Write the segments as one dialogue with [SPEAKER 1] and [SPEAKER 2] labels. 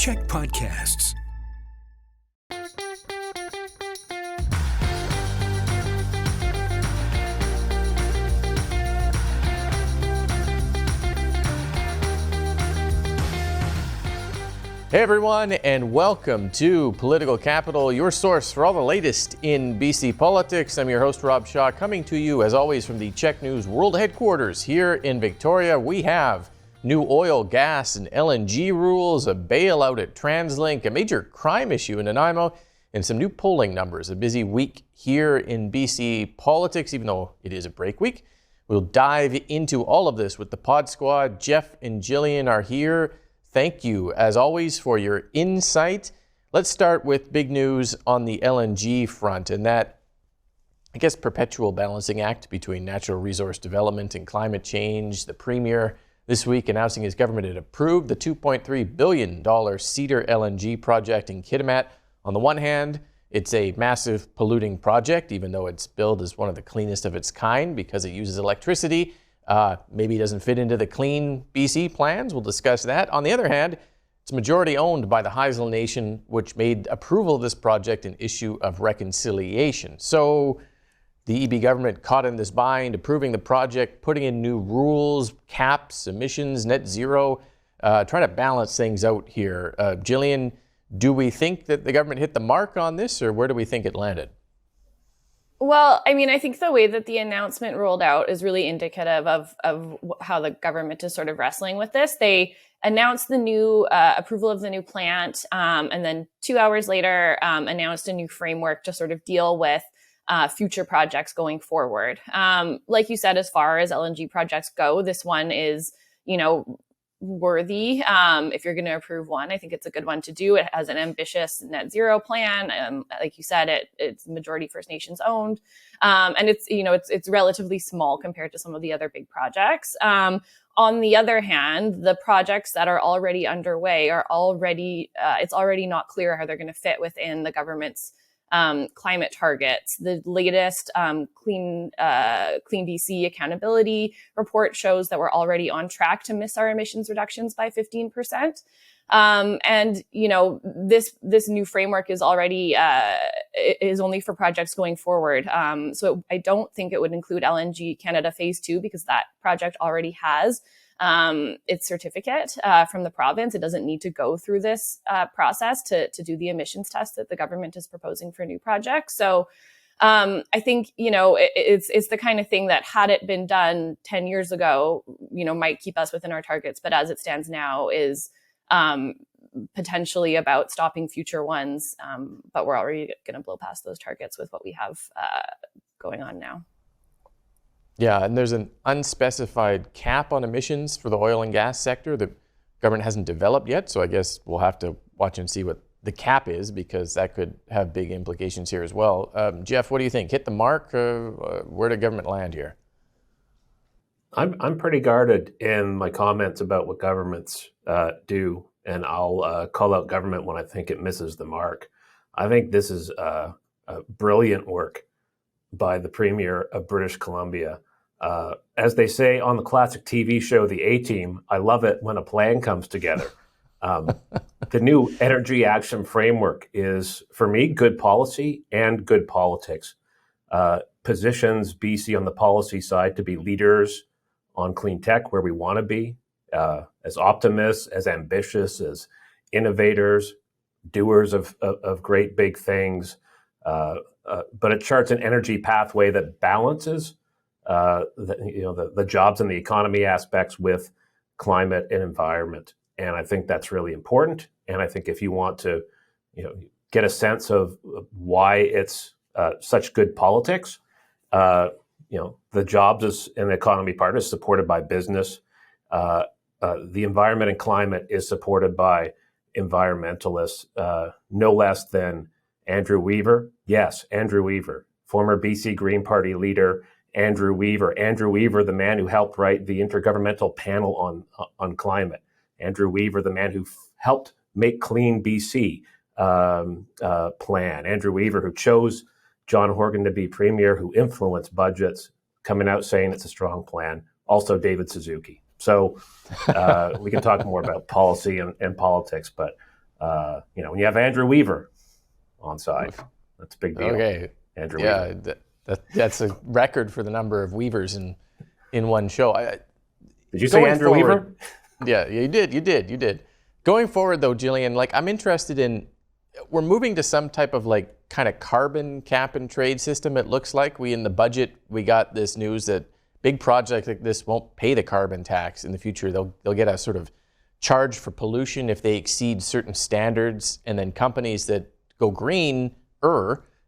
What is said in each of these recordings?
[SPEAKER 1] CHEK Podcasts.
[SPEAKER 2] Hey everyone, and welcome to Political Capital, your source for all the latest in BC politics. I'm your host, Rob Shaw, coming to you as always from the CHEK News World Headquarters here in Victoria. We have new oil, gas, and LNG rules, a bailout at TransLink, a major crime issue in Nanaimo, and some new polling numbers. A busy week here in BC politics, even though it is a break week. We'll dive into all of this with the Pod Squad. Jeff and Jillian are here. Thank you, as always, for your insight. Let's start with big news on the LNG front, and that, I guess, perpetual balancing act between natural resource development and climate change. The Premier this week announcing his government had approved the $2.3 billion Cedar LNG project in Kitimat. On the one hand, it's a massive polluting project, even though it's billed as one of the cleanest of its kind because it uses electricity. Maybe it doesn't fit into the Clean BC plans. We'll discuss that. On the other hand, it's majority owned by the Haisla Nation, which made approval of this project an issue of reconciliation. So the EB government caught in this bind, approving the project, putting in new rules, caps, emissions, net zero, trying to balance things out here. Jillian, do we think that the government hit the mark on this, or where do we think it landed?
[SPEAKER 3] Well, I mean, I think the way that the announcement rolled out is really indicative of how the government is sort of wrestling with this. They announced the new approval of the new plant, and then 2 hours later announced a new framework to sort of deal with future projects going forward. Like you said, as far as LNG projects go, this one is, worthy. If you're going to approve one, I think it's a good one to do. It has an ambitious net zero plan. Like you said, it's majority First Nations owned. And it's relatively small compared to some of the other big projects. On the other hand, the projects that are already underway are it's already not clear how they're going to fit within the government's climate targets. The latest Clean BC accountability report shows that we're already on track to miss our emissions reductions by 15%. This new framework is already is only for projects going forward. So I don't think it would include LNG Canada Phase 2 because that project already has its certificate from the province. It doesn't need to go through this process to do the emissions test that the government is proposing for new projects. So I think, it's the kind of thing that had it been done 10 years ago, might keep us within our targets. But as it stands now is potentially about stopping future ones. But we're already going to blow past those targets with what we have going on now.
[SPEAKER 2] Yeah, and there's an unspecified cap on emissions for the oil and gas sector that government hasn't developed yet. So I guess we'll have to watch and see what the cap is, because that could have big implications here as well. Jeff, what do you think? Hit the mark? Where did government land here?
[SPEAKER 4] I'm pretty guarded in my comments about what governments do, and I'll call out government when I think it misses the mark. I think this is a brilliant work by the Premier of British Columbia. As they say on the classic TV show, The A-Team, I love it when a plan comes together. The new Energy Action Framework is, for me, good policy and good politics. Positions BC on the policy side to be leaders on clean tech where we want to be, as optimists, as ambitious, as innovators, doers of great big things. But it charts an energy pathway that balances the jobs and the economy aspects with climate and environment. And I think that's really important. And I think if you want to, get a sense of why it's such good politics, the jobs and the economy part is supported by business. The environment and climate is supported by environmentalists, no less than Andrew Weaver. Yes, Andrew Weaver, former BC Green Party leader, Andrew Weaver. Andrew Weaver, the man who helped write the Intergovernmental Panel on Climate. Andrew Weaver, the man who helped make Clean BC plan. Andrew Weaver, who chose John Horgan to be premier, who influenced budgets, coming out saying it's a strong plan. Also David Suzuki. So we can talk more about policy and politics, but When you have Andrew Weaver on side, that's a big deal.
[SPEAKER 2] Okay.
[SPEAKER 4] Andrew
[SPEAKER 2] Yeah,
[SPEAKER 4] Weaver.
[SPEAKER 2] that's a record for the number of Weavers in one show.
[SPEAKER 4] Did you say Andrew Weaver?
[SPEAKER 2] Yeah, you did. Going forward, though, Jillian, like I'm interested in, we're moving to some type of like kind of carbon cap and trade system. It looks like in the budget, we got this news that big projects like this won't pay the carbon tax in the future. They'll get a sort of charge for pollution if they exceed certain standards, and then companies that go green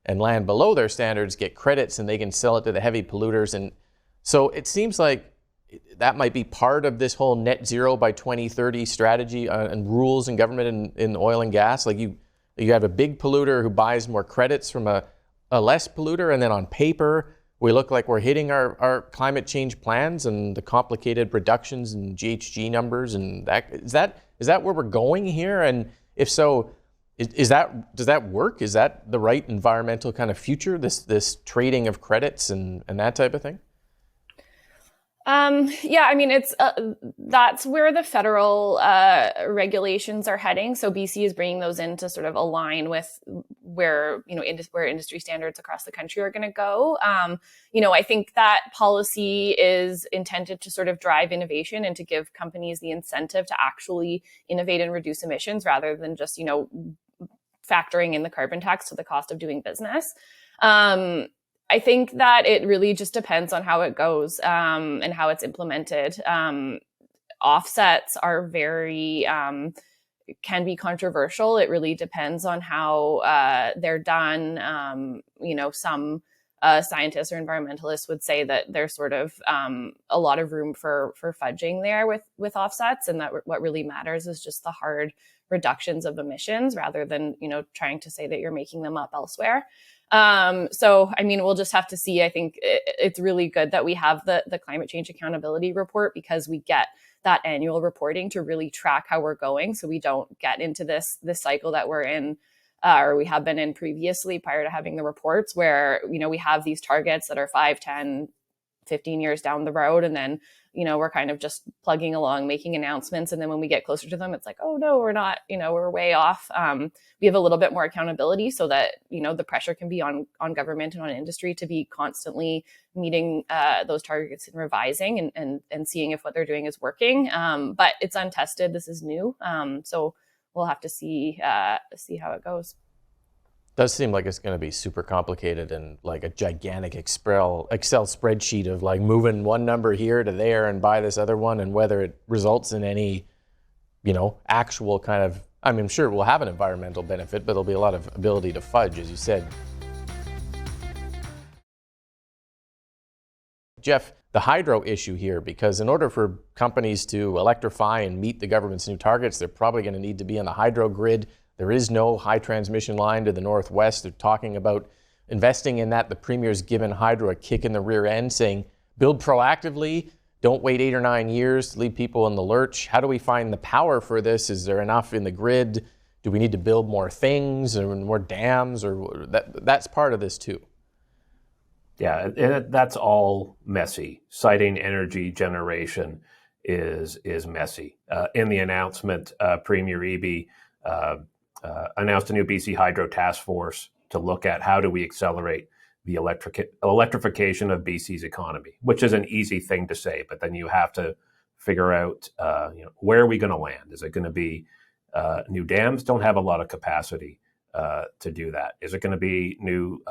[SPEAKER 2] and land below their standards get credits and they can sell it to the heavy polluters. And so it seems like that might be part of this whole net zero by 2030 strategy and rules in government in oil and gas. Like you have a big polluter who buys more credits from a less polluter, and then on paper we look like we're hitting our climate change plans and the complicated reductions in GHG numbers. And is that where we're going here? And if so, does that work? Is that the right environmental kind of future? This trading of credits and that type of thing?
[SPEAKER 3] Yeah, I mean, that's where the federal regulations are heading. So BC is bringing those in to sort of align with where industry standards across the country are going to go. I think that policy is intended to sort of drive innovation and to give companies the incentive to actually innovate and reduce emissions rather than just, factoring in the carbon tax to the cost of doing business. I think that it really just depends on how it goes and how it's implemented. Offsets are can be controversial. It really depends on how they're done. Some scientists or environmentalists would say that there's sort of a lot of room for fudging there with offsets, and that what really matters is just the hard reductions of emissions rather than trying to say that you're making them up elsewhere. We'll just have to see. I think it's really good that we have the climate change accountability report, because we get that annual reporting to really track how we're going, so we don't get into this cycle that we're in, or we have been in previously prior to having the reports, where we have these targets that are 5, 10, 15 years down the road, and then we're kind of just plugging along, making announcements, and then when we get closer to them, it's like, oh no, we're not, we're way off. We have a little bit more accountability so that the pressure can be on government and on industry to be constantly meeting those targets and revising and seeing if what they're doing is working. But it's untested. This is new, so we'll have to see how it goes.
[SPEAKER 2] Does seem like it's going to be super complicated and like a gigantic Excel spreadsheet of like moving one number here to there and buy this other one, and whether it results in any, actual kind of, I'm sure it will have an environmental benefit, but there'll be a lot of ability to fudge, as you said. Jeff, the hydro issue here, because in order for companies to electrify and meet the government's new targets, they're probably going to need to be on the hydro grid. There is no high transmission line to the northwest. They're talking about investing in that. The Premier's given hydro a kick in the rear end, saying build proactively, don't wait 8 or 9 years to leave people in the lurch. How do we find the power for this? Is there enough in the grid? Do we need to build more things or more dams? Or that's part of this too.
[SPEAKER 4] Yeah, and that's all messy. Siting energy generation is messy. In the announcement, Premier Eby announced a new BC Hydro Task Force to look at how do we accelerate the electrification of BC's economy, which is an easy thing to say, but then you have to figure out, where are we going to land? Is it going to be new dams? Don't have a lot of capacity to do that. Is it going to be new,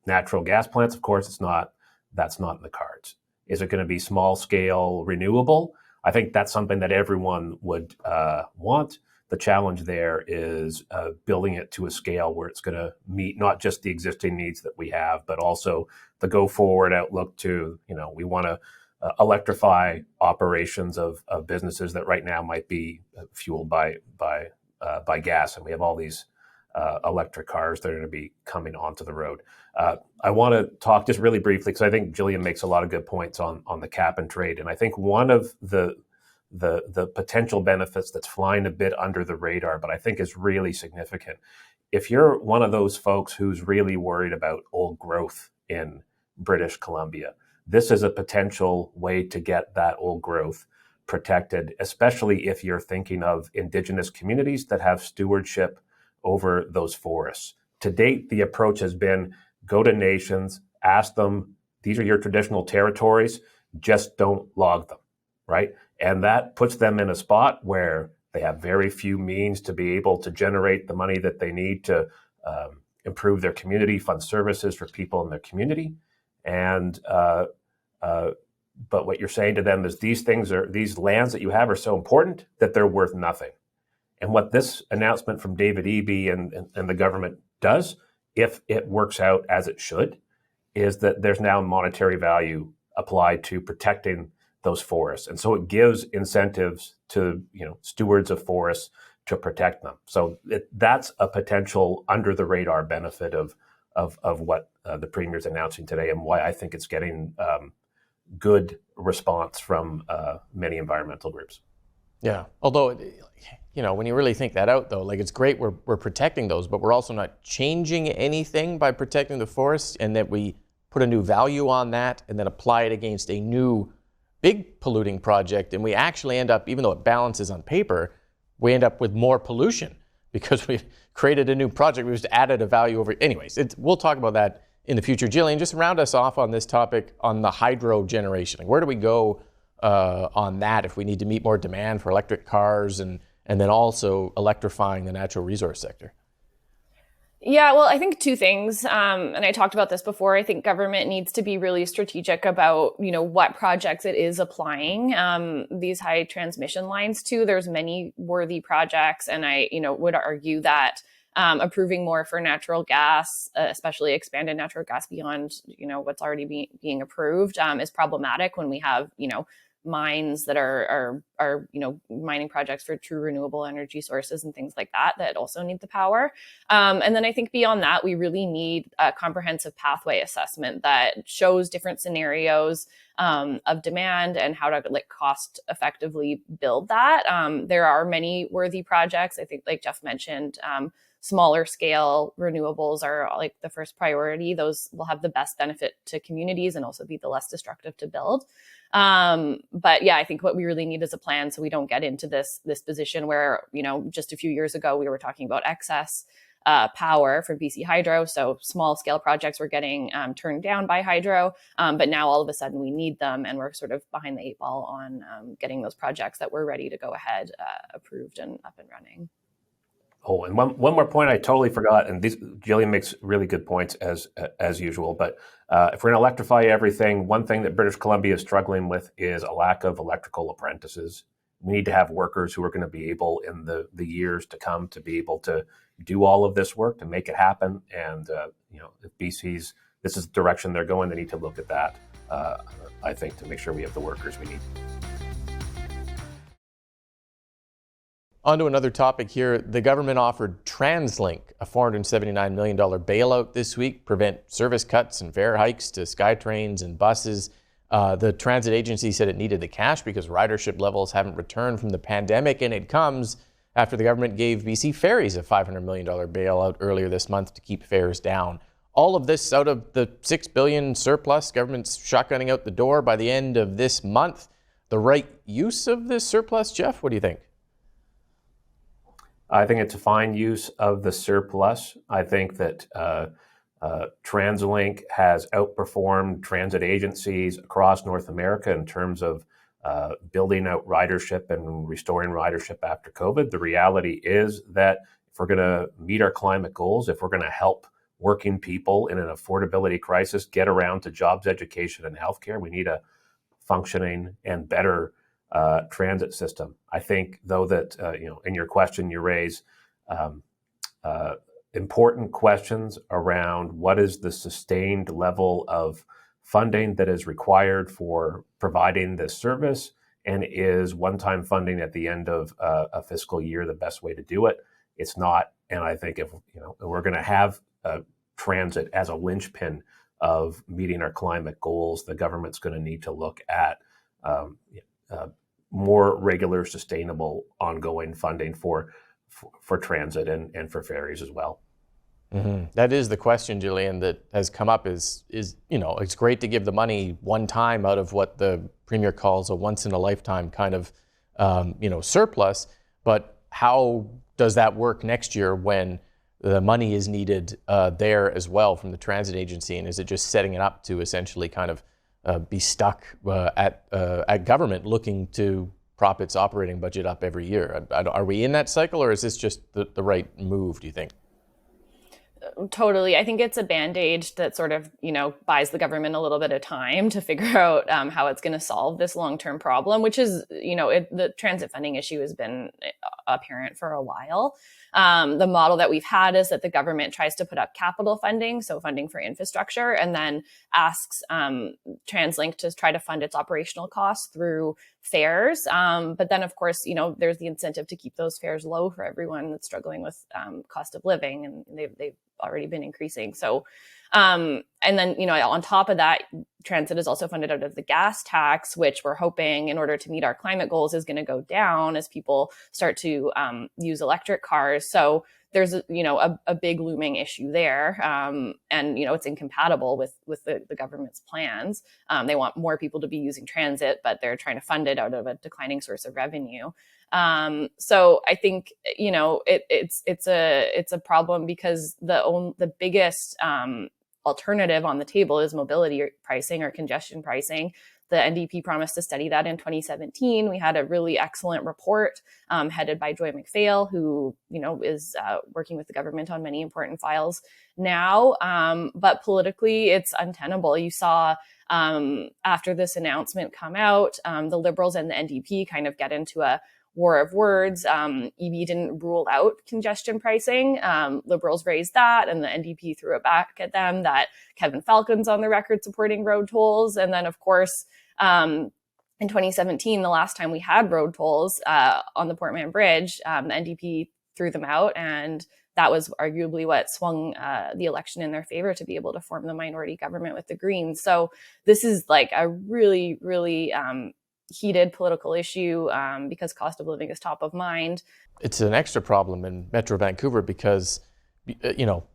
[SPEAKER 4] natural gas plants? Of course, it's not. That's not in the cards. Is it going to be small scale renewable? I think that's something that everyone would want. The challenge there is building it to a scale where it's going to meet not just the existing needs that we have, but also the go forward outlook to, we want to electrify operations of businesses that right now might be fueled by gas. And we have all these electric cars that are going to be coming onto the road. I want to talk just really briefly, because I think Jillian makes a lot of good points on the cap and trade. And I think one of the potential benefits that's flying a bit under the radar, but I think is really significant. If you're one of those folks who's really worried about old growth in British Columbia, this is a potential way to get that old growth protected, especially if you're thinking of Indigenous communities that have stewardship over those forests. To date, the approach has been go to nations, ask them, these are your traditional territories, just don't log them, right? And that puts them in a spot where they have very few means to be able to generate the money that they need to improve their community, fund services for people in their community. And but what you're saying to them is these lands that you have are so important that they're worth nothing. And what this announcement from David Eby and the government does, if it works out as it should, is that there's now monetary value applied to protecting those forests. And so it gives incentives to stewards of forests to protect them. So that's a potential under the radar benefit of what the Premier's announcing today, and why I think it's getting good response from many environmental groups.
[SPEAKER 2] Yeah, although, when you really think that out, though, like, it's great we're protecting those, but we're also not changing anything by protecting the forests, and that we put a new value on that and then apply it against a new big polluting project, and we actually end up, even though it balances on paper, we end up with more pollution because we created a new project. We just added a value over. Anyways, we'll talk about that in the future. Jillian, just round us off on this topic on the hydro generation. Like, where do we go on that if we need to meet more demand for electric cars and then also electrifying the natural resource sector?
[SPEAKER 3] Yeah, well, I think two things, and I talked about this before. I think government needs to be really strategic about, what projects it is applying these high transmission lines to. There's many worthy projects, and I, would argue that approving more for natural gas, especially expanded natural gas beyond, what's already being approved, is problematic when we have, mines that are mining projects for true renewable energy sources and things like that also need the power. And then I think beyond that, we really need a comprehensive pathway assessment that shows different scenarios of demand and how to cost effectively build that. There are many worthy projects. I think, like Jeff mentioned, smaller scale renewables are like the first priority. Those will have the best benefit to communities and also be the less destructive to build. But yeah, I think what we really need is a plan so we don't get into this position where, just a few years ago, we were talking about excess power from BC Hydro. So small scale projects were getting turned down by hydro. But now all of a sudden we need them, and we're sort of behind the eight ball on getting those projects that were ready to go ahead approved and up and running.
[SPEAKER 4] Oh, and one more point I totally forgot, and Jillian makes really good points as usual, but if we're going to electrify everything, one thing that British Columbia is struggling with is a lack of electrical apprentices. We need to have workers who are going to be able in the years to come to be able to do all of this work, to make it happen. And, if BC's, this is the direction they're going, they need to look at that, I think, to make sure we have the workers we need.
[SPEAKER 2] On to another topic here. The government offered TransLink a $479 million bailout this week, prevent service cuts and fare hikes to SkyTrains and buses. The transit agency said it needed the cash because ridership levels haven't returned from the pandemic, and it comes after the government gave BC Ferries a $500 million bailout earlier this month to keep fares down. All of this out of the $6 billion surplus government's shotgunning out the door by the end of this month. The right use of this surplus, Jeff? What do you think?
[SPEAKER 4] I think it's a fine use of the surplus. I think that TransLink has outperformed transit agencies across North America in terms of building out ridership and restoring ridership after COVID. The reality is that if we're going to meet our climate goals, if we're going to help working people in an affordability crisis get around to jobs, education, and healthcare, we need a functioning and better transit system. I think, though, that in your question you raise important questions around what is the sustained level of funding that is required for providing this service, and is one-time funding at the end of a fiscal year the best way to do it? It's not, and I think if we're going to have transit as a linchpin of meeting our climate goals, the government's going to need to look at more regular, sustainable, ongoing funding for transit and for ferries as well.
[SPEAKER 2] That is the question, Jillian, that has come up is, it's great to give the money one time out of what the Premier calls a once in a lifetime kind of, surplus. But how does that work next year when the money is needed there as well from the transit agency? And is it just setting it up to essentially kind of be stuck at government looking to prop its operating budget up every year? Are we in that cycle, or is this just the right move, do you think?
[SPEAKER 3] Totally. I think it's a Band-Aid that sort of, buys the government a little bit of time to figure out how it's going to solve this long-term problem, which is, the transit funding issue has been apparent for a while. The model that we've had is that the government tries to put up capital funding, so funding for infrastructure, and then asks TransLink to try to fund its operational costs through fares. But then, of course, there's the incentive to keep those fares low for everyone that's struggling with cost of living, and they've already been increasing. So, and then, on top of that, transit is also funded out of the gas tax, which we're hoping, in order to meet our climate goals, is going to go down as people start to use electric cars. So there's a big looming issue there, and it's incompatible with the government's plans. They want more people to be using transit, but they're trying to fund it out of a declining source of revenue. So I think it's a problem because the biggest alternative on the table is mobility pricing or congestion pricing. The NDP promised to study that in 2017. We had a really excellent report headed by Joy McPhail, who is working with the government on many important files now. But politically, it's untenable. You saw after this announcement come out, the Liberals and the NDP kind of get into a war of words. EB didn't rule out congestion pricing. Liberals raised that, and the NDP threw it back at them that Kevin Falcon's on the record supporting road tolls. And then, of course, in 2017, the last time we had road tolls on the Port Mann Bridge, the NDP threw them out, and that was arguably what swung the election in their favor to be able to form the minority government with the Greens. So this is like a really, really heated political issue because cost of living is top of mind.
[SPEAKER 2] It's an extra problem in Metro Vancouver because,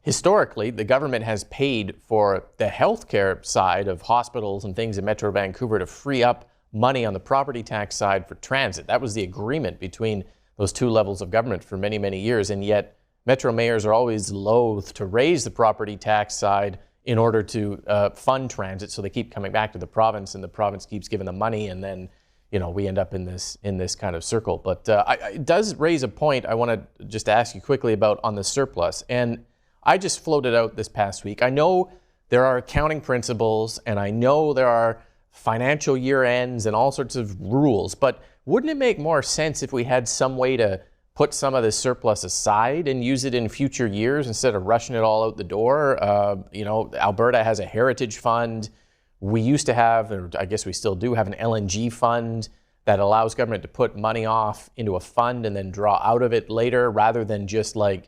[SPEAKER 2] historically, the government has paid for the healthcare side of hospitals and things in Metro Vancouver to free up money on the property tax side for transit. That was the agreement between those two levels of government for many, many years. And yet Metro mayors are always loath to raise the property tax side in order to fund transit. So they keep coming back to the province, and the province keeps giving them money, and then we end up in this kind of circle. But it does raise a point I want to just ask you quickly about on the surplus. And I just floated out this past week. I know there are accounting principles, and I know there are financial year ends and all sorts of rules, but wouldn't it make more sense if we had some way to put some of this surplus aside and use it in future years instead of rushing it all out the door? Alberta has a heritage fund. We used to have, or I guess we still do have, an LNG fund that allows government to put money off into a fund and then draw out of it later, rather than just taking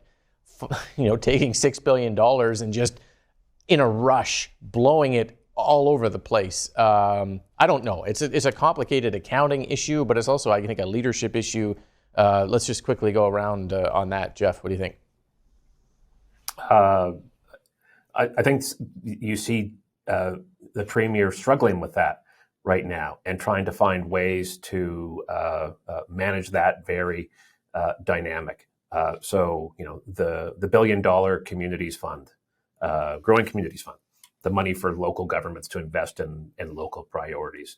[SPEAKER 2] $6 billion and just in a rush blowing it all over the place. I don't know. It's a complicated accounting issue, but it's also, I think, a leadership issue. Let's just quickly go around on that. Jeff, what do you think?
[SPEAKER 4] I think you see the Premier struggling with that right now and trying to find ways to manage that very dynamic. So, the $1 billion communities fund, growing communities fund, the money for local governments to invest in local priorities.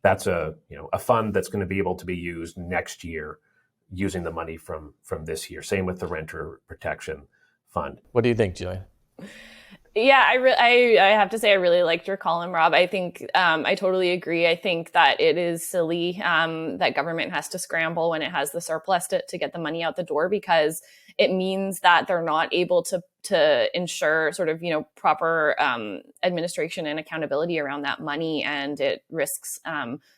[SPEAKER 4] That's a fund that's going to be able to be used next year using the money from this year. Same with the renter protection fund.
[SPEAKER 2] What do you think, Jillian?
[SPEAKER 3] Yeah, I have to say I really liked your column, Rob. I think I totally agree. I think that it is silly that government has to scramble when it has the surplus to get the money out the door, because it means that they're not able to ensure sort of, proper administration and accountability around that money, and it risks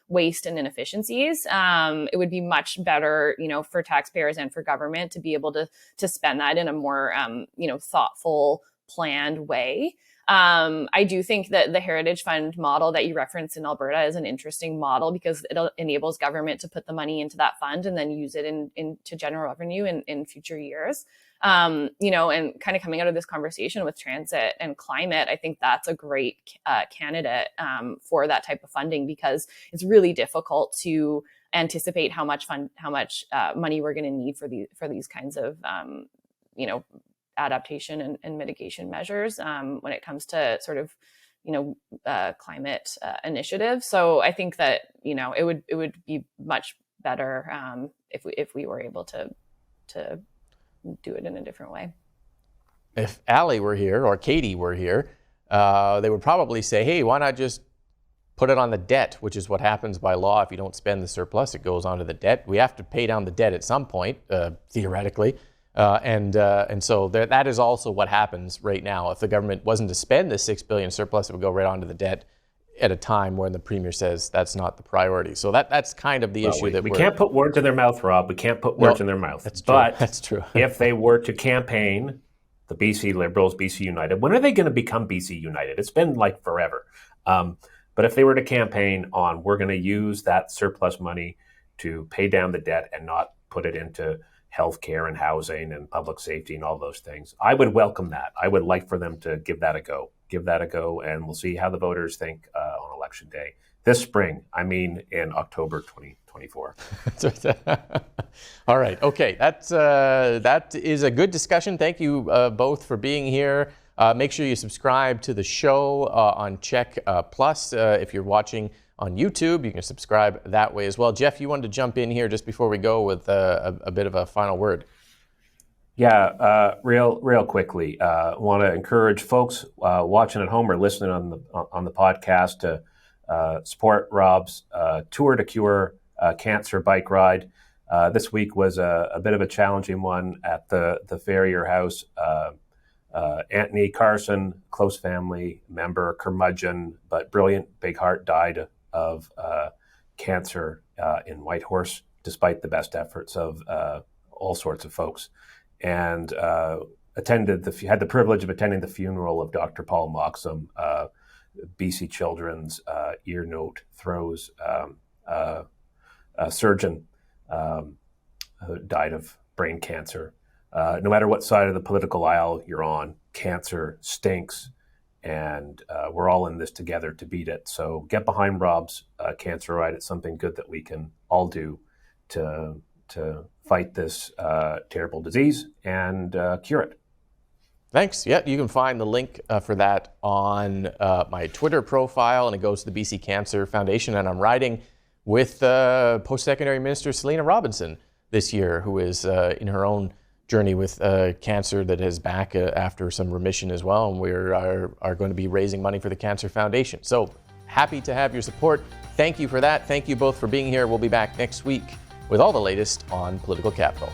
[SPEAKER 3] waste and inefficiencies. It would be much better, for taxpayers and for government to be able to spend that in a more, thoughtful, planned way. I do think that the Heritage Fund model that you referenced in Alberta is an interesting model because it enables government to put the money into that fund and then use it into general revenue in future years. And kind of coming out of this conversation with transit and climate, I think that's a great candidate for that type of funding, because it's really difficult to anticipate how much money we're going to need for these kinds of adaptation and mitigation measures when it comes to sort of climate initiatives. So I think that it would be much better if we were able to do it in a different way.
[SPEAKER 2] If Allie were here or Katie were here, they would probably say, hey, why not just put it on the debt, which is what happens by law. If you don't spend the surplus, it goes onto the debt. We have to pay down the debt at some point, theoretically. And so that is also what happens right now. If the government wasn't to spend the $6 billion surplus, it would go right onto the debt at a time when the Premier says that's not the priority. So that's kind of the issue that
[SPEAKER 4] we can't put words in their mouth, Rob. We can't put words in their mouth.
[SPEAKER 2] That's true.
[SPEAKER 4] But
[SPEAKER 2] that's true.
[SPEAKER 4] If they were to campaign, the BC Liberals, BC United, when are they going to become BC United? It's been like forever. But if they were to campaign on, we're going to use that surplus money to pay down the debt and not put it into healthcare and housing and public safety and all those things, I would welcome that. I would like for them to give that a go. And we'll see how the voters think on election day this spring. I mean, in October 2024.
[SPEAKER 2] All right. Okay. That is a good discussion. Thank you both for being here. Make sure you subscribe to the show on CHEK Plus. If you're watching on YouTube, you can subscribe that way as well. Jeff, you wanted to jump in here just before we go with a bit of a final word.
[SPEAKER 4] Yeah, real quickly. Want to encourage folks watching at home or listening on the podcast to support Rob's Tour to Cure cancer bike ride. This week was a bit of a challenging one at the Ferrier house. Anthony Carson, close family member, curmudgeon, but brilliant, big heart, died of cancer in Whitehorse, despite the best efforts of all sorts of folks. And had the privilege of attending the funeral of Dr. Paul Moxham, BC Children's ear, note, throws surgeon who died of brain cancer. No matter what side of the political aisle you're on, cancer stinks, and we're all in this together to beat it. So get behind Rob's cancer ride. It's something good that we can all do to fight this terrible disease and cure it.
[SPEAKER 2] Thanks. Yeah, you can find the link for that on my Twitter profile, and it goes to the BC Cancer Foundation. And I'm riding with Post-Secondary Minister Selena Robinson this year, who is in her own journey with cancer that is back after some remission as well. And we are going to be raising money for the Cancer Foundation. So happy to have your support. Thank you for that. Thank you both for being here. We'll be back next week with all the latest on Political Capital.